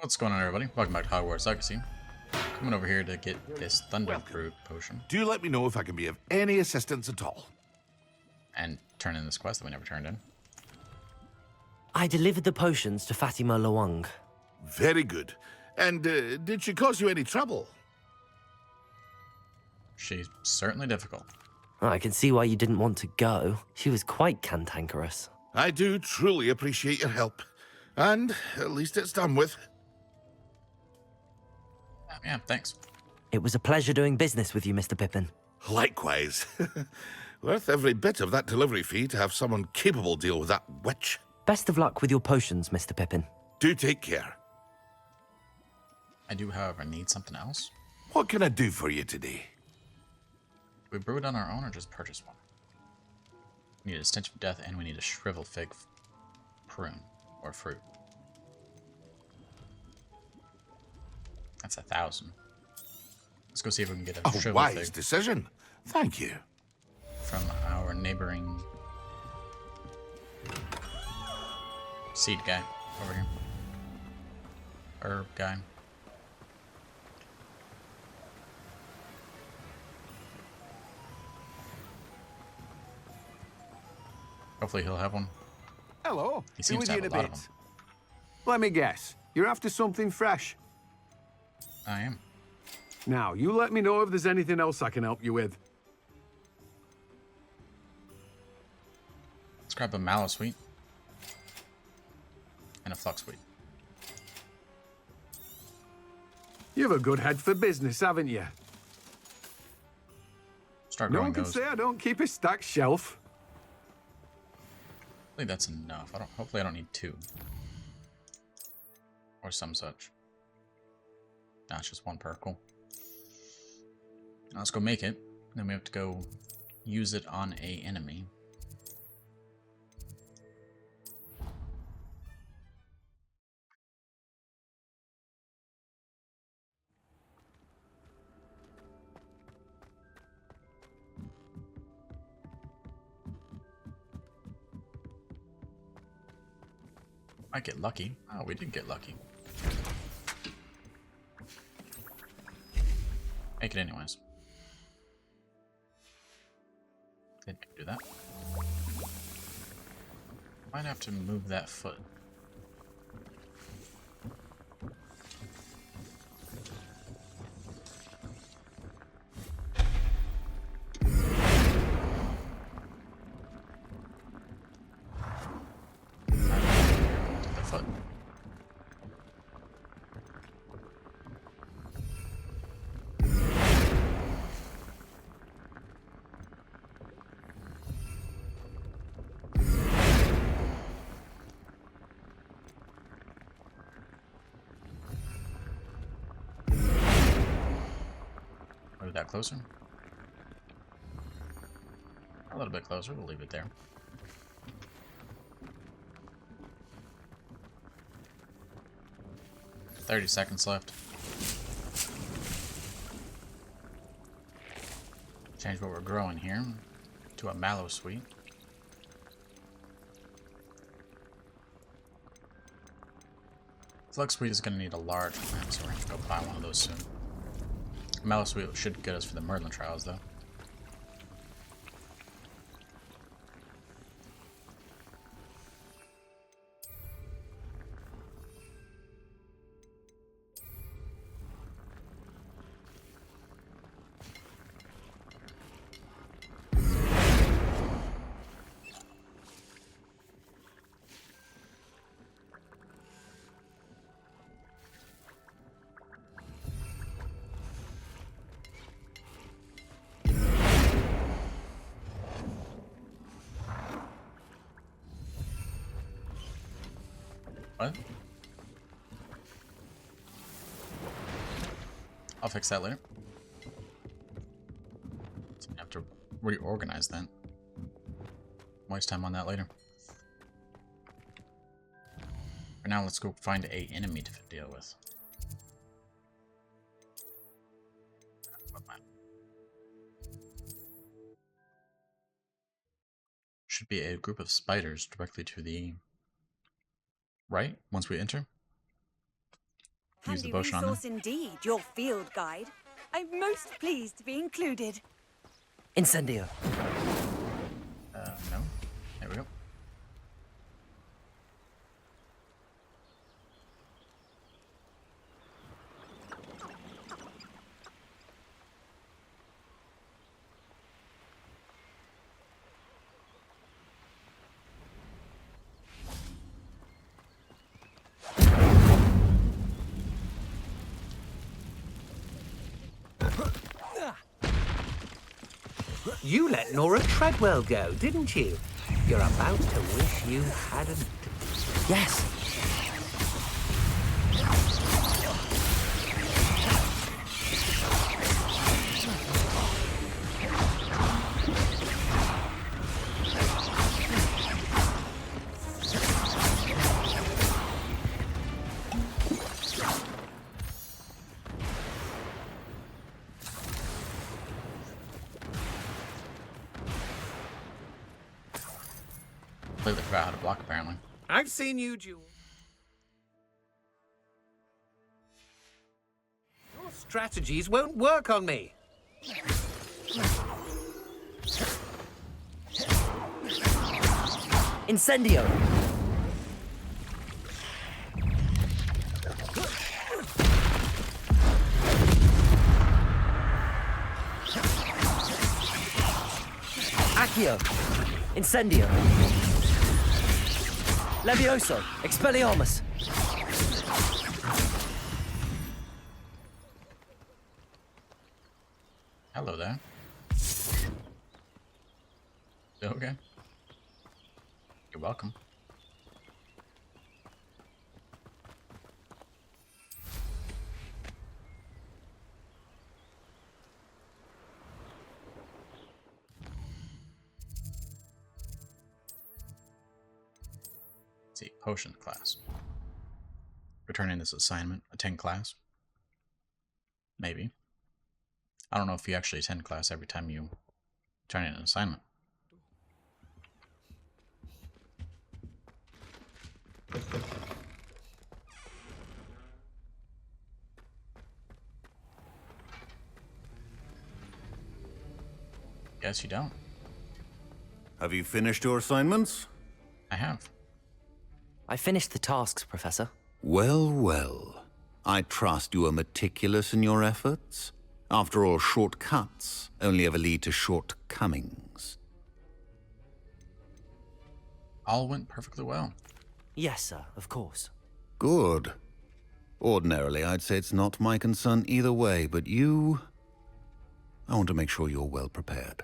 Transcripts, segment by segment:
What's going on, everybody? Welcome back to Hogwarts Legacy. Coming over here to get this Thunderbrew potion Do let me know if I can be of any assistance at all. and turn in this quest that we never turned in. I delivered the potions to Fatima Lawang. Very good. And did she cause you any trouble? She's certainly difficult. I can see why you didn't want to go. She was quite cantankerous. I do truly appreciate your help. And at least it's done with. Yeah, thanks. It was a pleasure doing business with you, Mr. Pippin. Likewise. Worth every bit of that delivery fee to have someone capable deal with that witch. Best of luck with your potions, Mr. Pippin. Do take care. I do, however, need something else. What can I do for you today? Do we brew it on our own or just purchase one? We need a stench of death and we need a shrivel fig prune or fruit. That's 1,000. Let's go see if we can get a A shrivel wise fig decision. Thank you. from our neighboring seed guy over here. Herb guy. Hopefully he'll have one. Hello. He seems to have a lot of them. Let me guess. You're after something fresh. I am. Now, you let me know if there's anything else I can help you with. Let's grab a mallow sweet and a flux sweet. You've a good head for business, haven't you? Start No growing one can those. say I don't keep a stacked shelf. Hopefully that's enough. Hopefully I don't need 2. Or some such. Nah, it's just 1 per. Cool. Now let's go make it. Then we have to go use it on a enemy. Might get lucky. Oh, we did get lucky. Make it anyways. Didn't do that. Might have to move that foot. The foot. Move that closer. A little bit closer, we'll leave it there. "30 seconds left. Change what we're growing here to a mallow sweet. Flux sweet is going to need a large amount, so we're going to go buy one of those soon. Mallow sweet should get us for the Merlin trials, though. What? I'll fix that later. So I have to reorganize that. Waste time on that later. For now, let's go find a enemy to deal with. Should be a group of spiders directly to the right once we enter. use the Handy potion on them. resource indeed, your field guide. I'm most pleased to be included. Incendio. No. There we go. You let Nora Treadwell go, didn't you? You're about to wish you hadn't. Yes. Completely forgot how to block, apparently. I've seen you, Jewel. Your strategies won't work on me. Incendio. Accio. Incendio. Levioso. Expelliarmus. Hello there. Okay. You're welcome. Let's see, potion class. Returning this assignment, attend class. Maybe. I don't know if you actually attend class every time you turn in an assignment. Guess you don't. Have you finished your assignments? I have. I finished the tasks, Professor. Well, well. I trust you are meticulous in your efforts. After all, shortcuts only ever lead to shortcomings. All went perfectly well. Yes, sir, of course. Good. Ordinarily, I'd say it's not my concern either way, but you... I want to make sure you're well prepared.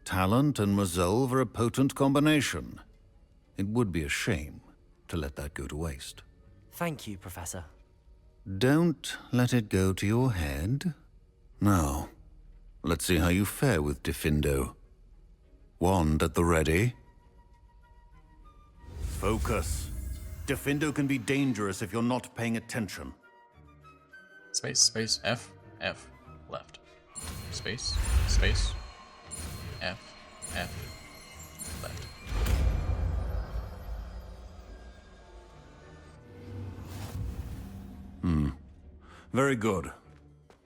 Talent and resolve are a potent combination. It would be a shame to let that go to waste. Thank you, Professor. Don't let it go to your head. Now, let's see how you fare with Diffindo. Wand at the ready. Focus. Diffindo can be dangerous if you're not paying attention. Space, space, F, F, left. Space, space, F, F, left. Very good.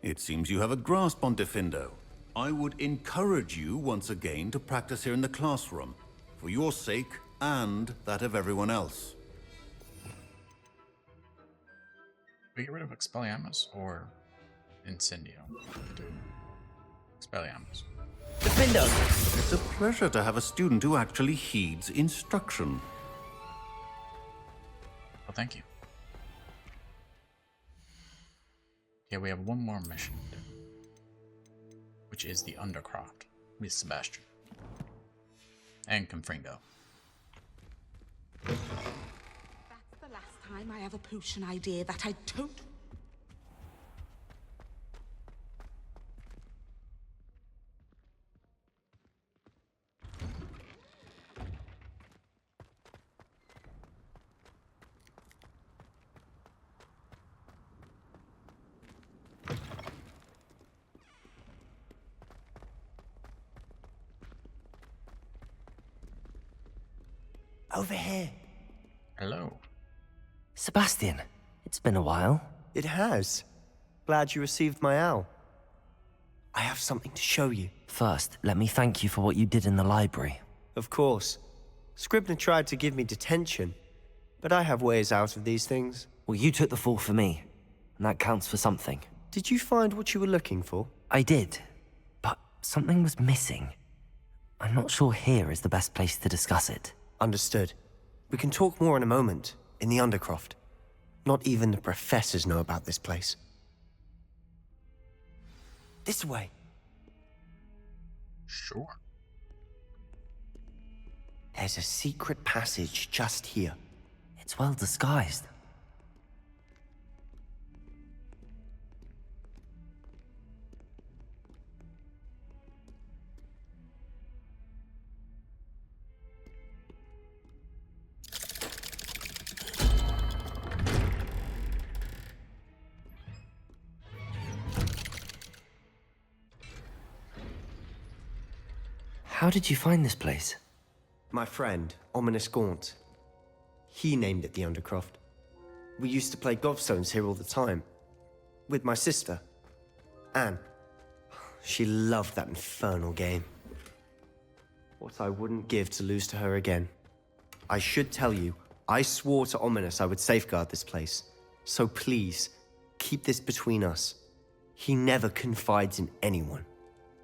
It seems you have a grasp on Diffindo. I would encourage you once again to practice here in the classroom, for your sake and that of everyone else. We get rid of Expelliarmus or Incendio? Expelliarmus. Diffindo! It's a pleasure to have a student who actually heeds instruction. Well, thank you. Okay, we have one more mission to do, which is the Undercroft with Sebastian and Confringo. That's the last time I have a potion idea that I don't. Over here. Hello. Sebastian, it's been a while. It has. Glad you received my owl. I have something to show you. First, let me thank you for what you did in the library. Of course. Scribner tried to give me detention, but I have ways out of these things. Well, you took the fall for me, and that counts for something. Did you find what you were looking for? I did, but something was missing. I'm not sure here is the best place to discuss it. Understood. We can talk more in a moment, in the Undercroft. Not even the professors know about this place. This way. Sure. There's a secret passage just here. It's well disguised. How did you find this place? My friend, Ominous Gaunt. He named it the Undercroft. We used to play gobstones here all the time. With my sister, Anne. She loved that infernal game. What I wouldn't give to lose to her again. I should tell you, I swore to Ominous I would safeguard this place. So please, keep this between us. He never confides in anyone.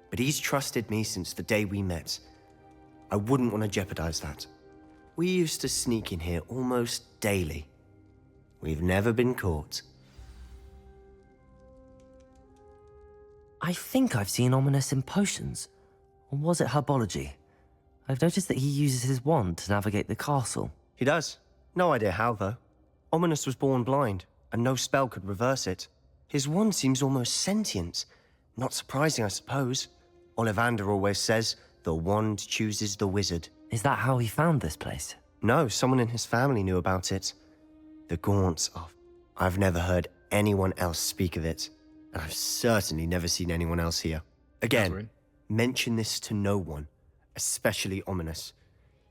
But he's trusted me since the day we met. I wouldn't want to jeopardize that. We used to sneak in here almost daily. We've never been caught. I think I've seen Ominous in potions. Or was it herbology? I've noticed that he uses his wand to navigate the castle. He does. No idea how, though. Ominous was born blind, and no spell could reverse it. His wand seems almost sentient. Not surprising, I suppose. Ollivander always says, the wand chooses the wizard. Is that how he found this place? No, someone in his family knew about it. The Gaunts. Oh, I've never heard anyone else speak of it. And I've certainly never seen anyone else here. Again, mention this to no one, especially Ominous.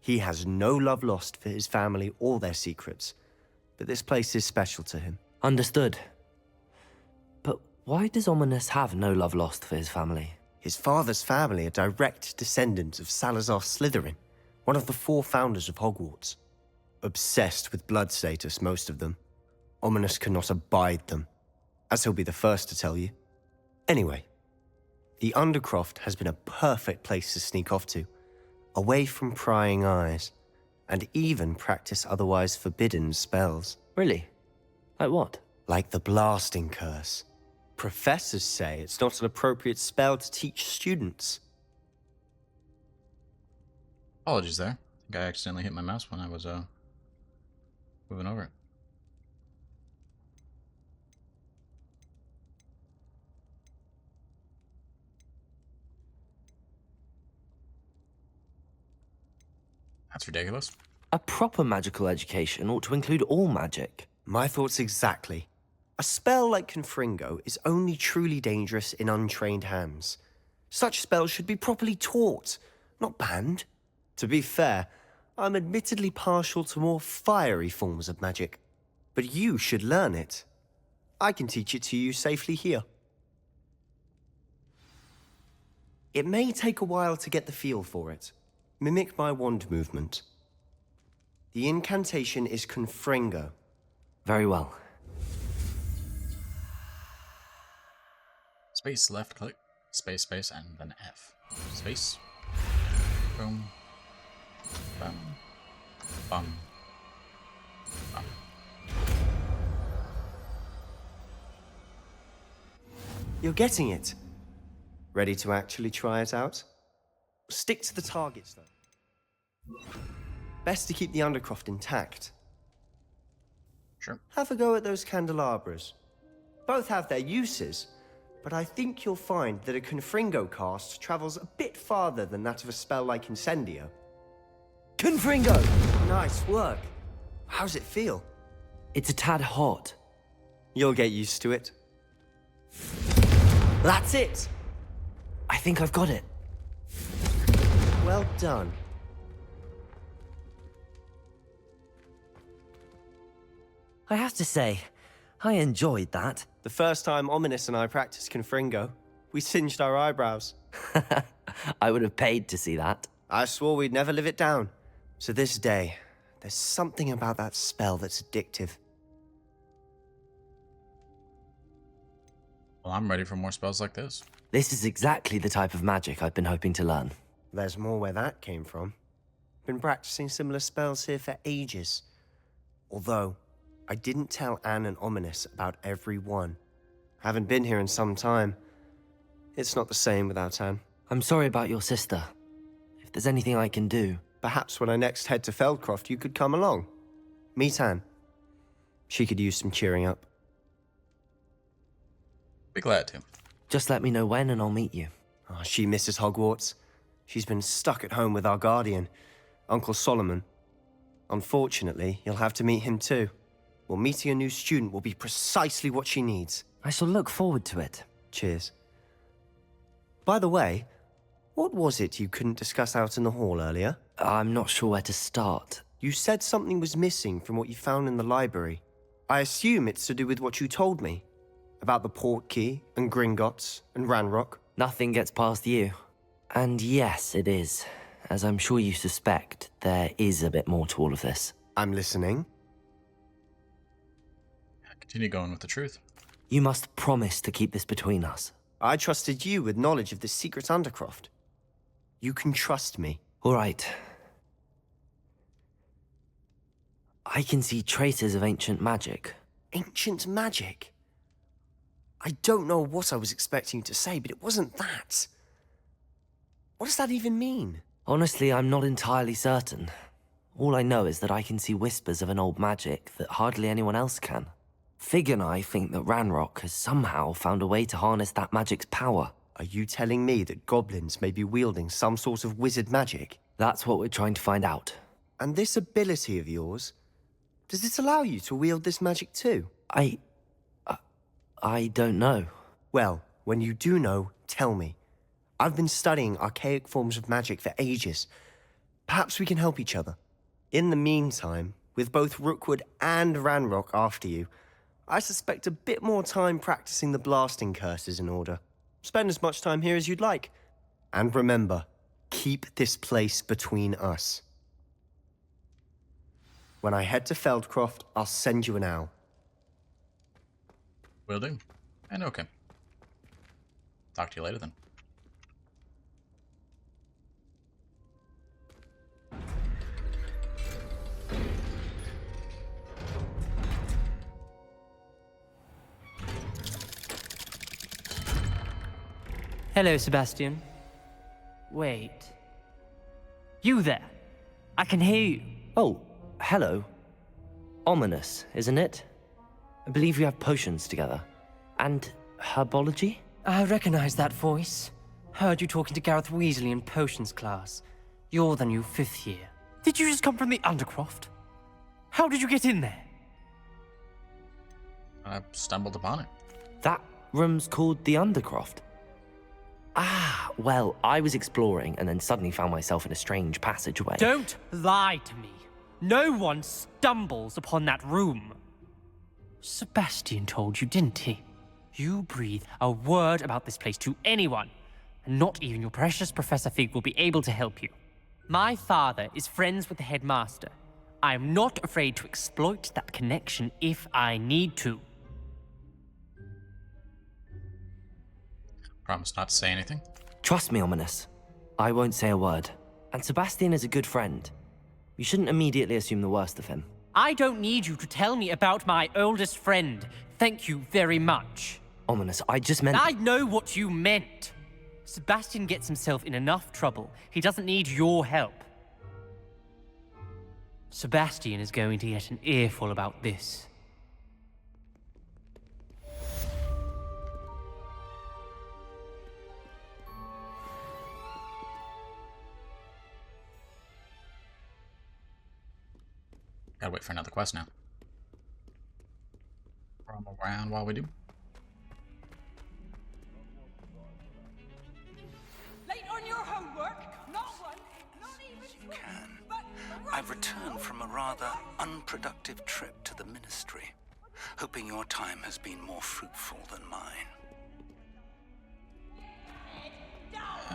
He has no love lost for his family or their secrets. But this place is special to him. Understood. But why does Ominous have no love lost for his family? His father's family are direct descendants of Salazar Slytherin, one of the 4 founders of Hogwarts. Obsessed with blood status, most of them. Ominous cannot abide them, as he'll be the first to tell you. Anyway, the Undercroft has been a perfect place to sneak off to, away from prying eyes, and even practice otherwise forbidden spells. Really? Like what? Like the blasting curse. Professors say it's not an appropriate spell to teach students. Apologies there. I think I accidentally hit my mouse when I was moving over it. That's ridiculous. A proper magical education ought to include all magic. My thoughts exactly. A spell like Confringo is only truly dangerous in untrained hands. Such spells should be properly taught, not banned. To be fair, I'm admittedly partial to more fiery forms of magic. But you should learn it. I can teach it to you safely here. It may take a while to get the feel for it. Mimic my wand movement. The incantation is Confringo. Very well. Space, left click, space, space, and then F. Space. Boom. Bum. Bum. Bum. You're getting it. Ready to actually try it out? Stick to the targets, though. Best to keep the Undercroft intact. Sure. Have a go at those candelabras. Both have their uses, but I think you'll find that a Confringo cast travels a bit farther than that of a spell like Incendio. Confringo! Nice work. How's it feel? It's a tad hot. You'll get used to it. That's it! I think I've got it. Well done. I have to say, I enjoyed that. The first time Ominous and I practiced Confringo, we singed our eyebrows. I would have paid to see that. I swore we'd never live it down. So this day, there's something about that spell that's addictive. Well, I'm ready for more spells like this. This is exactly the type of magic I've been hoping to learn. There's more where that came from. Been practicing similar spells here for ages. Although, I didn't tell Anne and Ominous about every one. Haven't been here in some time. It's not the same without Anne. I'm sorry about your sister. If there's anything I can do... Perhaps when I next head to Feldcroft, you could come along. Meet Anne. She could use some cheering up. Be glad to. Just let me know when and I'll meet you. Oh, she misses Hogwarts. She's been stuck at home with our guardian, Uncle Solomon. Unfortunately, you'll have to meet him too. Well, meeting a new student will be precisely what she needs. I shall look forward to it. Cheers. By the way, what was it you couldn't discuss out in the hall earlier? I'm not sure where to start. You said something was missing from what you found in the library. I assume it's to do with what you told me. About the Portkey, and Gringotts, and Ranrock. Nothing gets past you. And yes, it is. As I'm sure you suspect, there is a bit more to all of this. I'm listening. Continue going with the truth. You must promise to keep this between us. I trusted you with knowledge of the secret Undercroft. You can trust me. All right. I can see traces of ancient magic. Ancient magic? I don't know what I was expecting you to say, but it wasn't that. What does that even mean? Honestly, I'm not entirely certain. All I know is that I can see whispers of an old magic that hardly anyone else can. Fig and I think that Ranrock has somehow found a way to harness that magic's power. Are you telling me that goblins may be wielding some sort of wizard magic? That's what we're trying to find out. And this ability of yours, does it allow you to wield this magic too? I don't know. Well, when you do know, tell me. I've been studying archaic forms of magic for ages. Perhaps we can help each other. In the meantime, with both Rookwood and Ranrock after you, I suspect a bit more time practicing the blasting curse is in order. Spend as much time here as you'd like. And remember, keep this place between us. When I head to Feldcroft, I'll send you an owl. Will do. And okay. Talk to you later then. Hello, Sebastian. Wait. You there? I can hear you. Oh, hello. Ominous, isn't it? I believe we have potions together. And herbology? I recognize that voice. Heard you talking to Gareth Weasley in potions class. You're the new 5th year. Did you just come from the Undercroft? How did you get in there? I stumbled upon it. That room's called the Undercroft. Ah, well, I was exploring and then suddenly found myself in a strange passageway. Don't lie to me. No one stumbles upon that room. Sebastian told you, didn't he? You breathe a word about this place to anyone, and not even your precious Professor Fig will be able to help you. My father is friends with the headmaster. I am not afraid to exploit that connection if I need to. Promise not to say anything. Trust me, Ominous. I won't say a word. And Sebastian is a good friend. You shouldn't immediately assume the worst of him. I don't need you to tell me about my oldest friend. Thank you very much. Ominous, I just meant... I know what you meant. Sebastian gets himself in enough trouble. He doesn't need your help. Sebastian is going to get an earful about this. Gotta wait for another quest now. Roam around while we do. Late on your homework? Not one, not even two, but I've returned from a rather unproductive trip to the Ministry. hoping your time has been more fruitful than mine.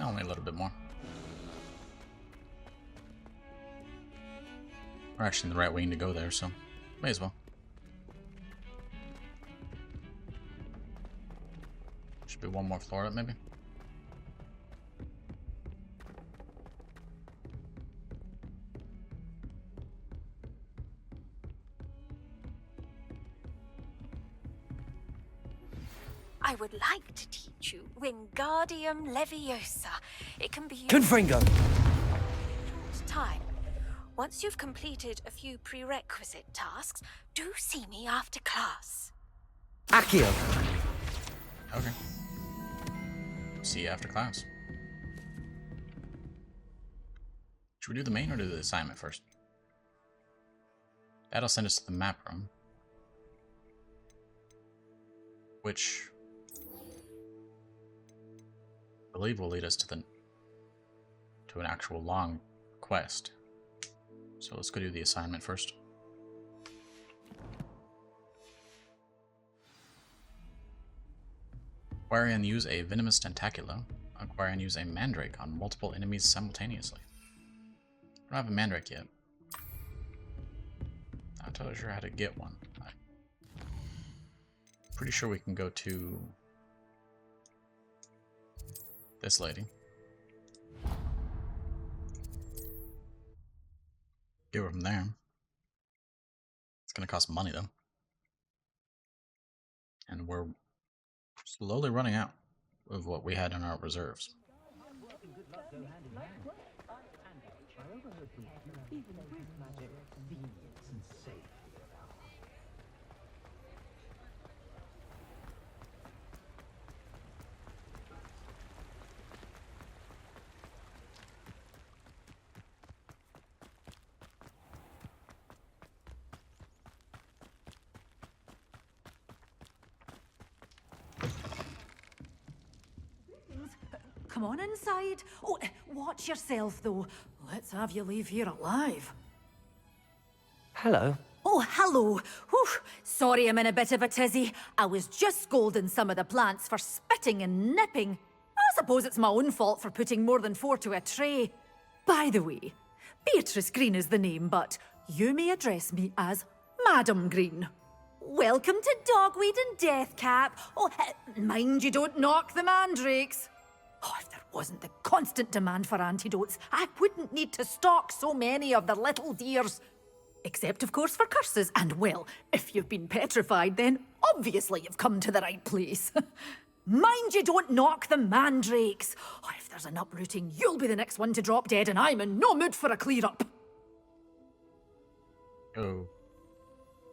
Only a little bit more. We're actually in the right wing to go there, so may as well. Should be one more floor up, maybe. I would like to teach you Wingardium Leviosa. It can be used Confringo! short time. Once you've completed a few prerequisite tasks, do see me after class. Accio! Okay. See you after class. Should we do the main or do the assignment first? That'll send us to the map room. Which I believe will lead us to an actual long quest. So let's go do the assignment first. Acquire and use a venomous tentacula. Acquire and use a mandrake on multiple enemies simultaneously. I don't have a mandrake yet. Not totally sure how to get one. I'm pretty sure we can go to this lady. Get her from there. It's gonna cost money though. And we're slowly running out of what we had in our reserves. Come on inside. Oh, watch yourself, though. Let's have you leave here alive. Hello. Oh, hello. Whew. Sorry I'm in a bit of a tizzy. I was just scolding some of the plants for spitting and nipping. I suppose it's my own fault for putting more than 4 to a tray. By the way, Beatrice Green is the name, but you may address me as Madam Green. Welcome to Dogweed and Deathcap. Oh, mind you don't knock the mandrakes. Oh, if there wasn't the constant demand for antidotes, I wouldn't need to stock so many of the little dears. Except, of course, for curses. And, well, if you've been petrified, then obviously you've come to the right place. Mind you don't knock the mandrakes. Oh, if there's an uprooting, you'll be the next one to drop dead, and I'm in no mood for a clear-up. Oh.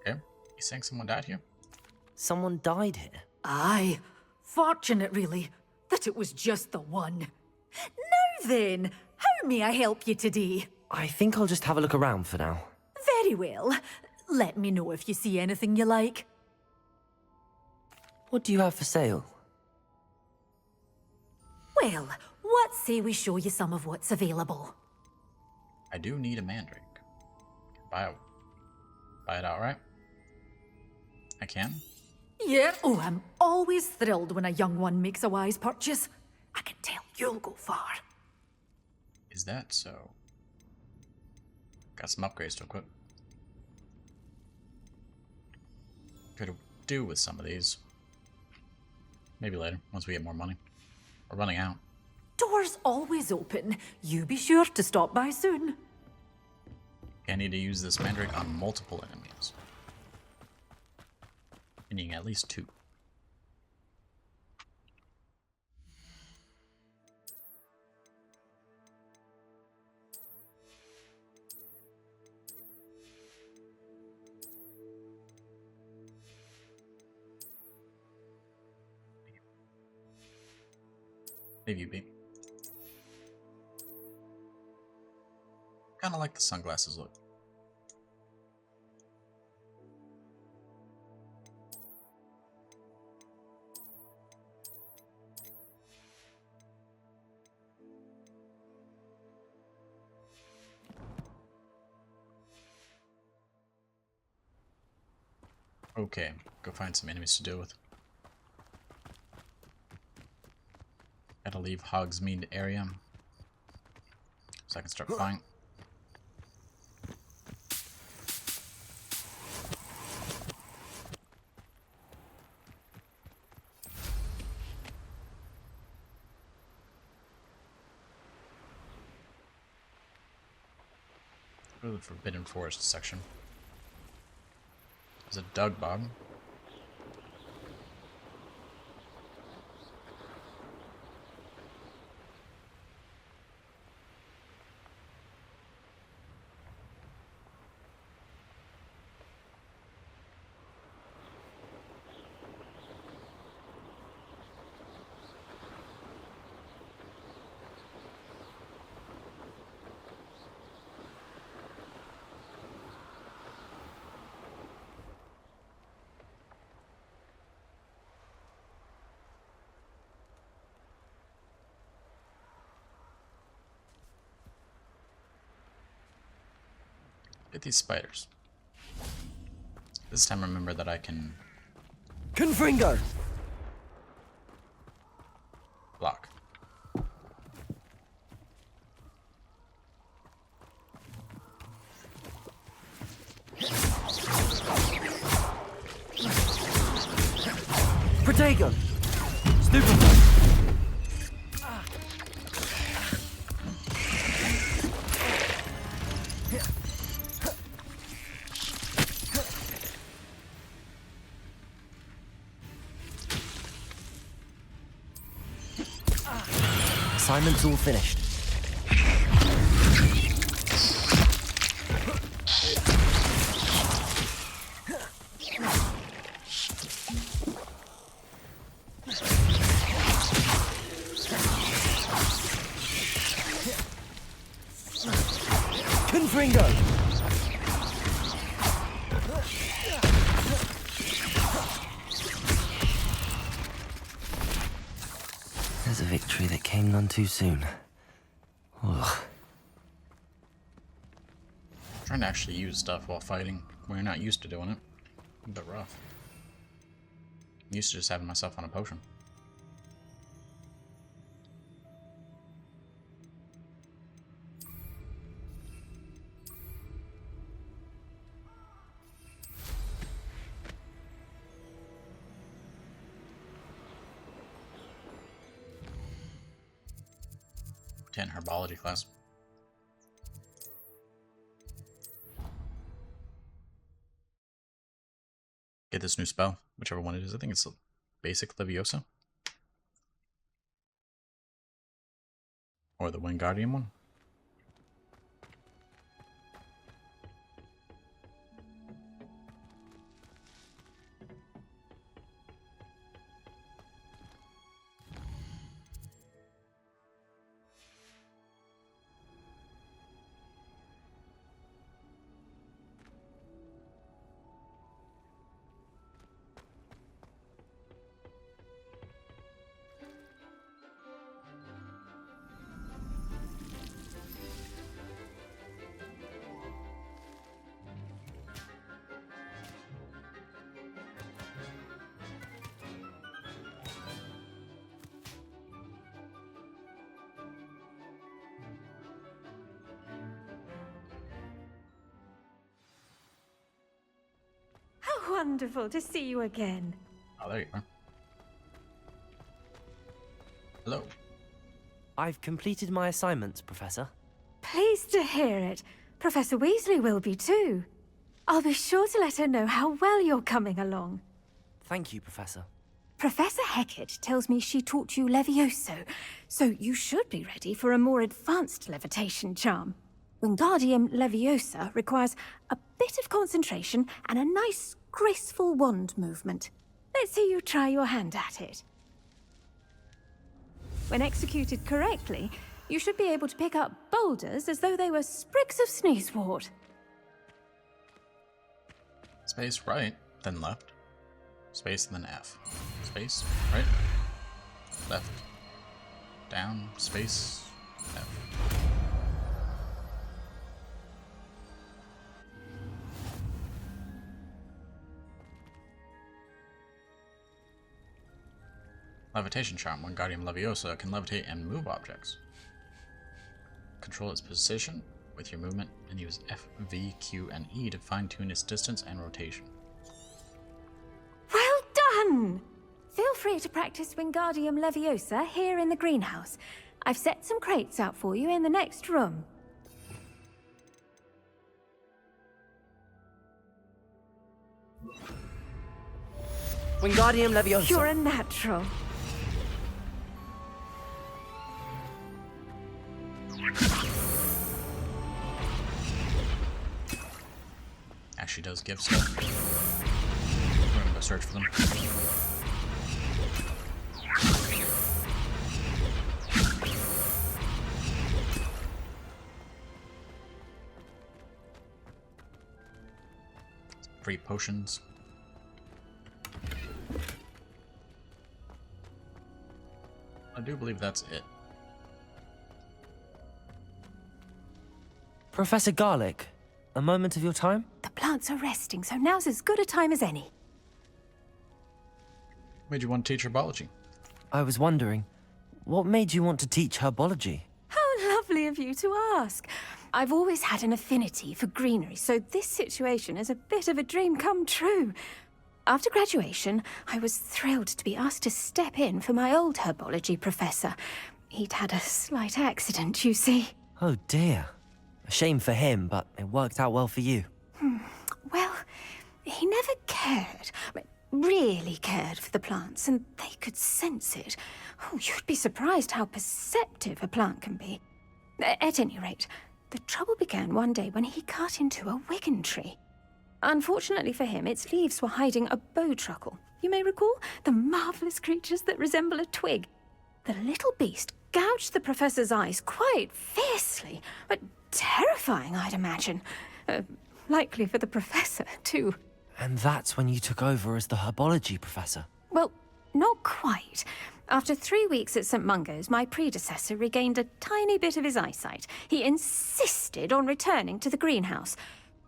Okay. You saying someone died here? Someone died here? Aye. Fortunate, really, that it was just the one. Now then, how may I help you today? I think I'll just have a look around for now. Very well. Let me know if you see anything you like. What do you have for sale? Well, what say we show you some of what's available? I do need a mandrake. Buy it outright? I can? Yeah. Oh, I'm always thrilled when a young one makes a wise purchase. I can tell you'll go far. Is that so? Got some upgrades to equip. Could do with some of these. Maybe later, once we get more money. We're running out. Doors always open. You be sure to stop by soon. I need to use this mandrake on multiple enemies. Meaning at least 2. Maybe you beat. Kinda like the sunglasses look. Okay, go find some enemies to deal with. Gotta leave Hogsmeade area so I can start fighting. Go to the Forbidden Forest section. There's a Dug Bog. Get these spiders. This time remember that I can Confringo! block. Protego! Stupefy! Assignment's all finished. Confringo! There's a victory that came none too soon. Ugh. Trying to actually use stuff while fighting when you're not used to doing it. A bit rough. I'm used to just having myself on a potion. Herbology class. Get this new spell, whichever one it is. I think it's basic Leviosa. Or the Wingardium one. Wonderful to see you again. Oh, there you are. Hello. I've completed my assignments, Professor. Pleased to hear it. Professor Weasley will be too. I'll be sure to let her know how well you're coming along. Thank you, Professor. Professor Hecat tells me she taught you Levioso, so you should be ready for a more advanced levitation charm. Wingardium Leviosa requires a bit of concentration and a nice, graceful wand movement. Let's see you try your hand at it. When executed correctly, you should be able to pick up boulders as though they were sprigs of sneezewort. Space right, then left. Space and then F. Space, right, left, down, space, F. Levitation charm. Wingardium Leviosa can levitate and move objects. Control its position with your movement and use F, V, Q, and E to fine-tune its distance and rotation. Well done! Feel free to practice Wingardium Leviosa here in the greenhouse. I've set some crates out for you in the next room. Wingardium Leviosa. You're a natural. Actually does give stuff. We're gonna go search for them. Free potions. I do believe that's it. Professor Garlic, a moment of your time? The plants are resting, so now's as good a time as any. Made you want to teach herbology? I was wondering, what made you want to teach herbology? How lovely of you to ask. I've always had an affinity for greenery, so this situation is a bit of a dream come true. After graduation, I was thrilled to be asked to step in for my old herbology professor. He'd had a slight accident, you see. Oh dear. A shame for him, but it worked out well for you. Well, he never cared, really cared for the plants, and they could sense it. Oh, you'd be surprised how perceptive a plant can be. At any rate, the trouble began one day when he cut into a wigan tree. Unfortunately for him, its leaves were hiding a bowtruckle. You may recall the marvelous creatures that resemble a twig. The little beast gouged the professor's eyes quite fiercely, but terrifying, I'd imagine. Likely for the professor, too. And that's when you took over as the herbology professor? Well, not quite. After 3 weeks at St. Mungo's, my predecessor regained a tiny bit of his eyesight. He insisted on returning to the greenhouse.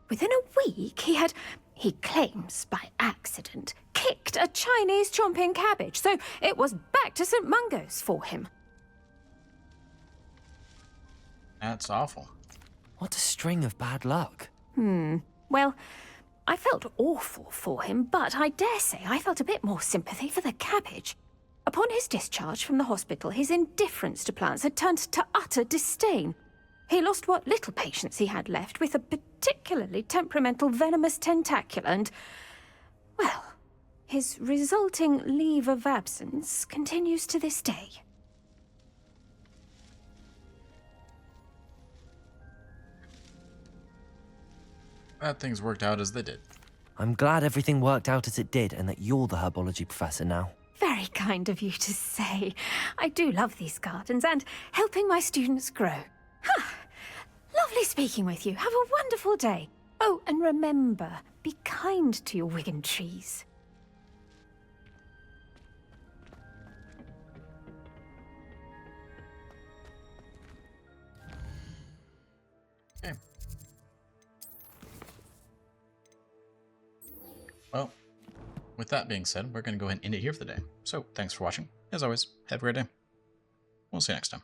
Within a week, he claims by accident, kicked a Chinese chomping cabbage, so it was back to St. Mungo's for him. That's awful. What a string of bad luck. Well, I felt awful for him, but I dare say I felt a bit more sympathy for the cabbage. Upon his discharge from the hospital, his indifference to plants had turned to utter disdain. He lost what little patience he had left with a particularly temperamental venomous tentacula and, well, his resulting leave of absence continues to this day. Glad things worked out as they did. I'm glad everything worked out as it did and that you're the herbology professor now. Very kind of you to say. I do love these gardens and helping my students grow. Lovely speaking with you. Have a wonderful day. Oh, and remember, be kind to your wigan trees. Okay. Well, with that being said, we're going to go ahead and end it here for the day. So, thanks for watching. As always, have a great day. We'll see you next time.